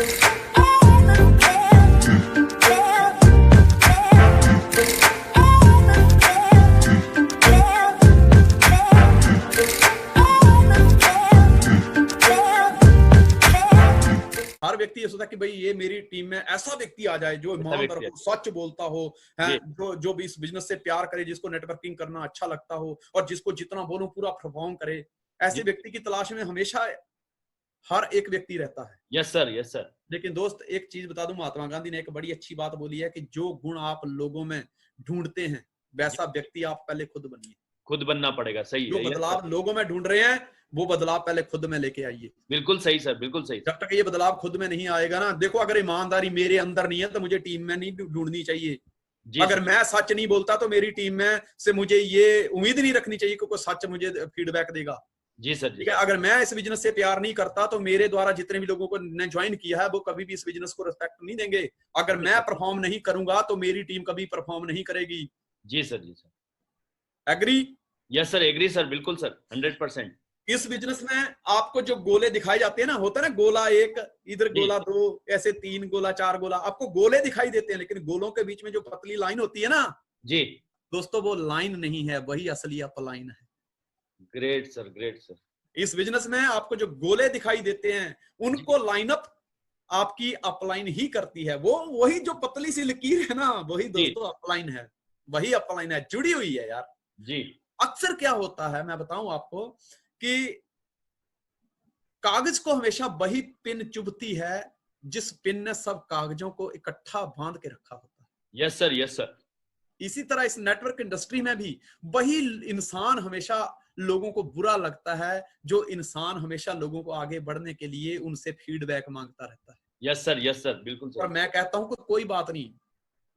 हर व्यक्ति ये सोचता है कि भाई ये मेरी टीम में ऐसा व्यक्ति आ जाए जो ईमानदार हो, सच बोलता हो, है जो भी इस बिजनेस से प्यार करे, जिसको नेटवर्किंग करना अच्छा लगता हो और जिसको जितना बोलो पूरा परफॉर्म करे। ऐसे व्यक्ति की तलाश में हमेशा हर एक व्यक्ति रहता है। Yes sir, yes sir. लेकिन दोस्त एक चीज बता दूं, महात्मा गांधी ने एक बड़ी अच्छी बात बोली है कि जो गुण आप लोगों में ढूंढते हैं वैसा व्यक्ति आप पहले खुद बनिए। खुद बनना पड़ेगा, सही है। जो बदलाव लोगों में ढूंढ रहे हैं वो बदलाव पहले खुद में लेके आइए। बिल्कुल सही सर, बिल्कुल सही। जब तक ये बदलाव खुद में नहीं आएगा ना, देखो अगर ईमानदारी मेरे अंदर नहीं है तो मुझे टीम में नहीं ढूंढनी चाहिए। अगर मैं सच नहीं बोलता तो मेरी टीम में से मुझे ये उम्मीद नहीं रखनी चाहिए कि कोई सच मुझे फीडबैक देगा। जी सर, ठीक है। अगर मैं इस बिजनेस से प्यार नहीं करता तो मेरे द्वारा जितने भी लोगों को ने ज्वाइन किया है वो कभी भी इस बिजनेस को रिस्पेक्ट नहीं देंगे। अगर मैं परफॉर्म नहीं करूंगा तो मेरी टीम कभी परफॉर्म नहीं करेगी। जी सर, जी sir. Agree? Yes sir, agree sir, बिल्कुल सर, 100%। इस बिजनेस में आपको जो गोले दिखाए जाते हैं ना, होता है ना गोला एक, इधर गोला दो, ऐसे 3 गोला 4 गोला, आपको गोले दिखाई देते हैं लेकिन गोलों के बीच में जो पतली लाइन होती है ना जी दोस्तों, वो लाइन नहीं है, वही असली अपलाइन है। Great sir, great sir. इस बिजनेस में आपको जो गोले दिखाई देते हैं उनको लाइनअप आपकी अपलाइन ही करती है। वो वही जो पतली सी लकीर है ना, वही दोस्तों अपलाइन है, वही अपलाइन है, जुड़ी हुई है यार जी। अक्सर क्या होता है मैं बताऊं आपको कि कागज को हमेशा वही पिन चुभती है जिस पिन ने सब कागजों को इकट्ठा बांध के रखा होता है। Yes sir, yes sir. इसी तरह इस नेटवर्क इंडस्ट्री में भी वही इंसान हमेशा लोगों को बुरा लगता है जो इंसान हमेशा लोगों को आगे बढ़ने के लिए उनसे फीडबैक मांगता रहता है। यस सर, यस सर, बिल्कुल सर। और मैं कहता हूं कि कोई बात नहीं,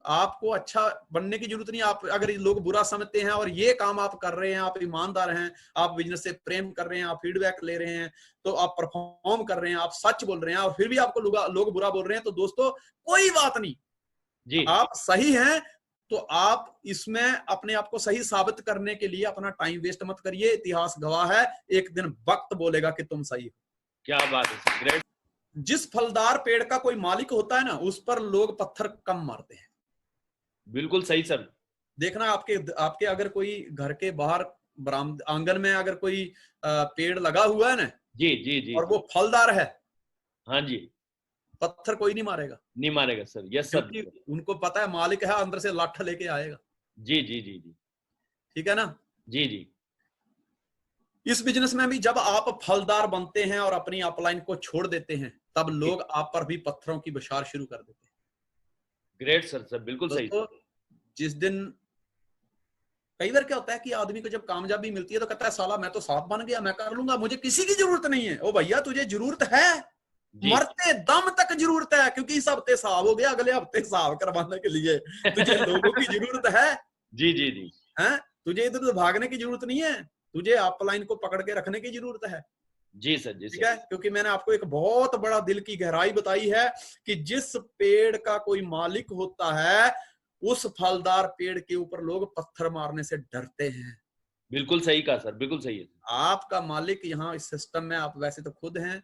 आपको अच्छा बनने की जरूरत नहीं। आप अगर लोग बुरा समझते हैं और ये काम आप कर रहे हैं, आप ईमानदार हैं, आप बिजनेस से प्रेम कर रहे हैं, आप फीडबैक ले रहे हैं, तो आप परफॉर्म कर रहे हैं, आप सच बोल रहे हैं और फिर भी आपको लोग बुरा बोल रहे हैं, तो दोस्तों कोई बात नहीं जी। आप सही हैं तो आप इसमें अपने आप को सही साबित करने के लिए अपना टाइम वेस्ट मत करिए। इतिहास गवाह है, एक दिन वक्त बोलेगा कि तुम सही हो। क्या बात है सर, ग्रेट। जिस फलदार पेड़ का कोई मालिक होता है ना, उस पर लोग पत्थर कम मारते हैं। बिल्कुल सही सर। देखना आपके अगर कोई घर के बाहर बरामद आंगन में अगर कोई पेड़ लगा हुआ है ना, जी जी जी, और वो फलदार है, हाँ जी, पत्थर कोई नहीं मारेगा। नहीं मारेगा सर। यस सर, उनको पता है मालिक है, अंदर से लाठ लेके आएगा। जी जी जी जी, ठीक है ना? जी जी। इस बिजनेस में भी जब आप फलदार बनते हैं और अपनी अपलाइन को छोड़ देते हैं, तब लोग आप पर भी पत्थरों की बौछार शुरू कर देते हैं। ग्रेट सर, सर बिल्कुल सही। जिस दिन कई बार क्या होता है कि आदमी को जब कामयाबी मिलती है तो कहता है साला मैं तो सांप बन गया, मैं कर लूंगा, मुझे किसी की जरूरत नहीं है। ओ भैया तुझे जरूरत है, मरते दम तक जरूरत है, क्योंकि इस हफ्ते साहब हो गया, अगले हफ्ते साहब करवाने के लिए तुझे लोगों की जरूरत है। जी जी जी, हैं? तुझे इधर भागने की जरूरत नहीं है, तुझे अपलाइन को पकड़ के रखने की जरूरत है। जी सर, जी। ठीक है, क्योंकि मैंने आपको एक बहुत बड़ा दिल की गहराई बताई है कि जिस पेड़ का कोई मालिक होता है उस फलदार पेड़ के ऊपर लोग पत्थर मारने से डरते हैं। बिल्कुल सही कहा सर, बिल्कुल सही है। आपका मालिक यहाँ इस सिस्टम में आप वैसे तो खुद हैं,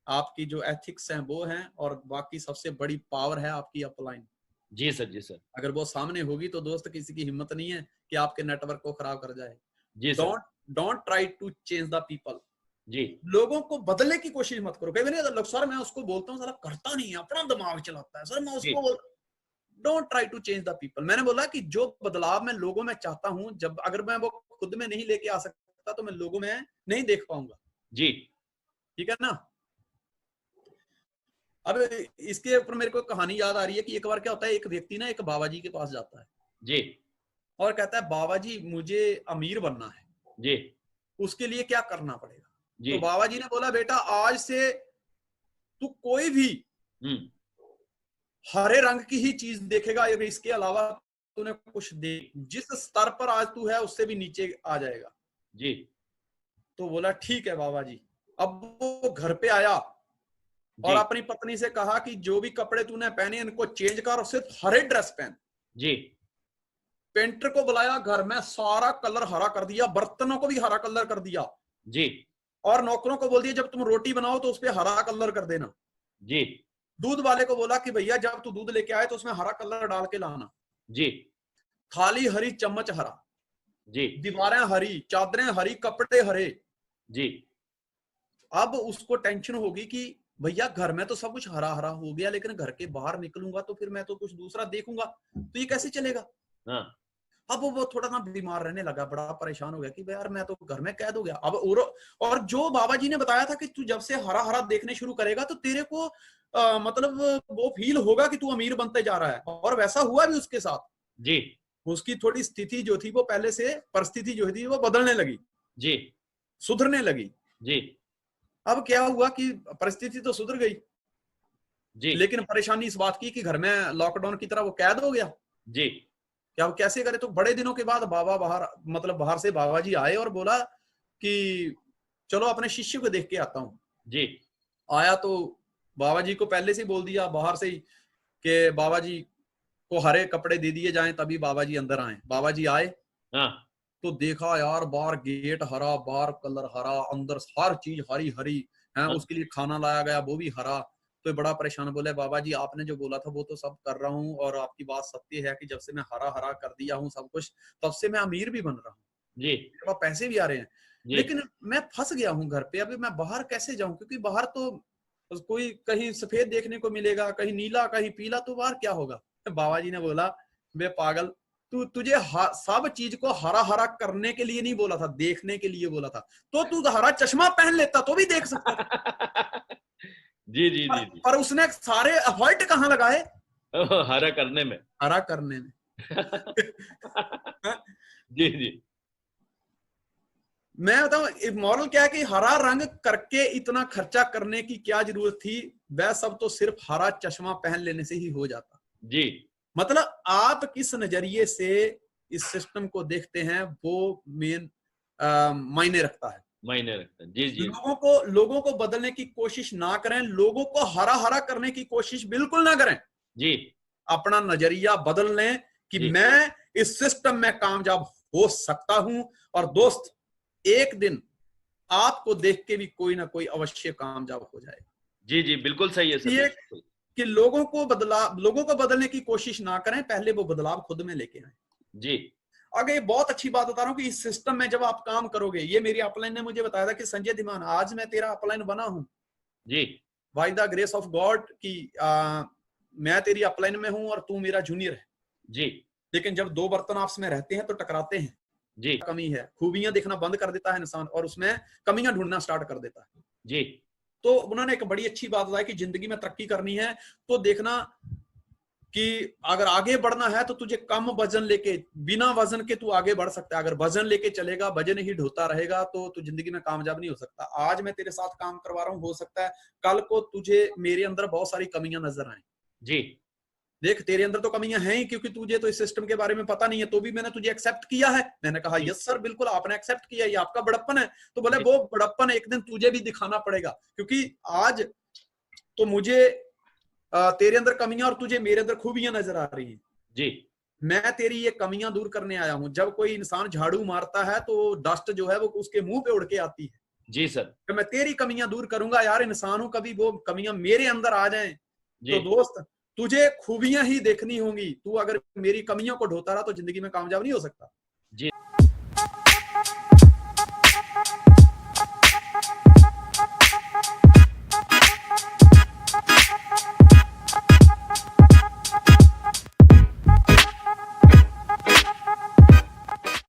आपकी जो एथिक्स हैं वो हैं, और बाकी सबसे बड़ी पावर है आपकी अपलाइन। जी सर, जी सर। अगर वो सामने होगी तो दोस्त किसी की हिम्मत नहीं है कि आपके नेटवर्क को खराब कर जाए। जी sir. Don't try to change the people. जी, लोगों को बदलने की कोशिश मत करो। कई बार सर मैं उसको बोलता हूँ, साला करता नहीं है, अपना दिमाग चलाता है, सर मैं उसको don't try to change the people. मैंने बोला कि जो बदलाव मैं लोगों में चाहता हूं, जब अगर मैं वो खुद में नहीं लेके आ सकता तो मैं लोगों में नहीं देख पाऊंगा। जी, ठीक है ना? अब इसके ऊपर मेरे को कहानी याद आ रही है कि एक बार क्या होता है, एक व्यक्ति ना एक बाबा जी के पास जाता है जी, और कहता है बाबा जी मुझे अमीर बनना है जी, उसके लिए क्या करना पड़ेगा? जी। तो बाबा जी ने बोला बेटा आज से तू कोई भी हरे रंग की ही चीज देखेगा, इसके अलावा तूने कुछ देख, जिस स्तर पर आज तू है उससे भी नीचे आ जाएगा। जी। तो बोला ठीक है बाबा जी। अब वो घर पे आया और अपनी पत्नी से कहा कि जो भी कपड़े तूने पहने इनको चेंज कर और सिर्फ हरे ड्रेस पहन। जी। पेंटर को बुलाया, घर में सारा कलर हरा कर दिया, बर्तनों को भी हरा कलर कर दिया जी। और नौकरों को बोल दिया जब तुम रोटी बनाओ तो उस पर हरा कलर कर देना। जी। दूध वाले को बोला कि भैया जब तू दूध लेके आए तो उसमें हरा कलर डाल के लाना। जी थाली हरी, चम्मच हरा, जी दीवारें हरी, चादरें हरी, कपड़े हरे। जी अब उसको टेंशन होगी कि भैया घर में तो सब कुछ हरा हरा हो गया, लेकिन घर के बाहर निकलूंगा तो फिर मैं तो कुछ दूसरा देखूंगा, तो ये कैसे चलेगा। हाँ अब वो थोड़ा ना बीमार रहने लगा, बड़ा परेशान हो गया कि यार मैं तो घर में कैद हो गया। अब और जो बाबा जी ने बताया था कि तू जब से हरा हरा देखने शुरू करेगा तो तेरे को मतलब वो फील होगा कि तू अमीर बनते जा रहा है, और वैसा हुआ भी उसके साथ। जी उसकी थोड़ी स्थिति जो थी वो पहले से, परिस्थिति जो थी वो बदलने लगी, जी सुधरने लगी। जी अब क्या हुआ कि परिस्थिति तो सुधर गई, जी लेकिन परेशानी इस बात की कि घर में लॉकडाउन की तरह वो कैद हो गया। जी क्या वो कैसे करे। तो बड़े दिनों के बाद बाबा बाहर, मतलब बाहर से बाबा जी आए और बोला कि चलो अपने शिष्य को देख के आता हूँ। जी आया तो बाबा जी को पहले से बोल दिया बाहर से ही कि बाबा जी को हरे कपड़े दे दिए जाएं, तभी बाबा जी अंदर आए। बाबा जी आए हाँ तो देखा यार बाहर गेट हरा, बाहर कलर हरा, अंदर हर चीज हरी हरी है। हाँ उसके लिए खाना लाया गया, वो भी हरा। तो बड़ा परेशान, बोले बाबा जी आपने जो बोला था वो तो सब कर रहा हूँ, और आपकी बात सत्य है कि जब से मैं हरा हरा कर दिया हूँ सब कुछ, तब से मैं अमीर भी बन रहा हूँ, जी मेरे पास पैसे भी आ रहे हैं। जी लेकिन मैं फंस गया हूँ घर पे, अभी मैं बाहर कैसे जाऊं, क्योंकि बाहर तो कोई कहीं सफेद देखने को मिलेगा, कहीं नीला, कहीं पीला, तो बाहर क्या होगा। तो बाबा जी ने बोला बे पागल, तुझे सब चीज को हरा हरा करने के लिए नहीं बोला था, देखने के लिए बोला था। तो तू हरा चश्मा पहन लेता तो भी देख सकता था। जी जी जी जी पर उसने सारे एफर्ट कहाँ लगाए, हरा करने में। हरा करने में। जी जी मैं बताऊं मॉरल क्या है कि हरा रंग करके इतना खर्चा करने की क्या जरूरत थी, वह सब तो सिर्फ हरा चश्मा पहन लेने से ही हो जाता। जी मतलब आप किस नजरिए से इस सिस्टम को देखते हैं वो मेन मायने रखता है। मायने रखते हैं। जी जी लोगों को बदलने की कोशिश ना करें, लोगों को हरा हरा करने की कोशिश बिल्कुल ना करें। जी अपना नजरिया बदल लें कि जी मैं इस सिस्टम में कामयाब हो सकता हूं। और दोस्त, एक दिन आपको देख के भी कोई ना कोई अवश्य कामयाब हो जाएगा। जी जी बिल्कुल सही है सर, ये बिल्कुल। कि लोगों को बदलने की कोशिश ना करें, पहले वो बदलाव खुद में लेके आए। जी आगे ये बहुत अच्छी बात बता रहा हूं कि इस सिस्टम में जब आप काम करोगे, ये मेरी अपलाइन ने मुझे बताया था कि संजय धीमान आज मैं तेरा अपलाइन बना हूं जी by the grace of God की मैं तेरी अपलाइन में हूं और तू मेरा जूनियर है। जी लेकिन जब दो बर्तन आपस में रहते हैं तो टकराते हैं। जी कमी है, खूबियां देखना बंद कर देता है इंसान और उसमें कमियां ढूंढना स्टार्ट कर देता है। जी तो उन्होंने एक बड़ी अच्छी बात बताई कि जिंदगी में तरक्की करनी है तो देखना कि अगर आगे बढ़ना है तो तुझे कम वजन लेके, बिना वजन के तू आगे बढ़ सकता है। अगर वजन लेके चलेगा, वजन ही ढोता रहेगा, तो तू जिंदगी में कामयाब नहीं हो सकता। आज मैं तेरे साथ काम करवा रहा हूं, हो सकता है कल को तुझे मेरे अंदर बहुत सारी कमियां नजर आए। जी देख तेरे अंदर तो कमियां हैं ही, क्योंकि तुझे तो इस सिस्टम के बारे में पता नहीं है, तो भी मैंने तुझे एक्सेप्ट किया है। मैंने कहा जी यस सर बिल्कुल आपने एक्सेप्ट किया, ये आपका बड़प्पन है। तो बोले जी वो बड़प्पन एक दिन तुझे भी दिखाना पड़ेगा, क्योंकि आज तो मुझे तेरे अंदर कमियां और तुझे मेरे अंदर खूबियां नजर आ रही हैं। जी मैं तेरी ये कमियां दूर करने आया हूं। जब कोई इंसान झाड़ू मारता है तो डस्ट जो है वो उसके मुंह पे उड़ के आती है। जी सर तो मैं तेरी कमियां दूर करूंगा यार, इंसान हूं, कभी वो कमियां मेरे अंदर आ जाएं। जी तो दोस्त, तुझे खूबियां ही देखनी होंगी। तू अगर मेरी कमियों को ढोता रहा तो जिंदगी में कामयाब नहीं हो सकता।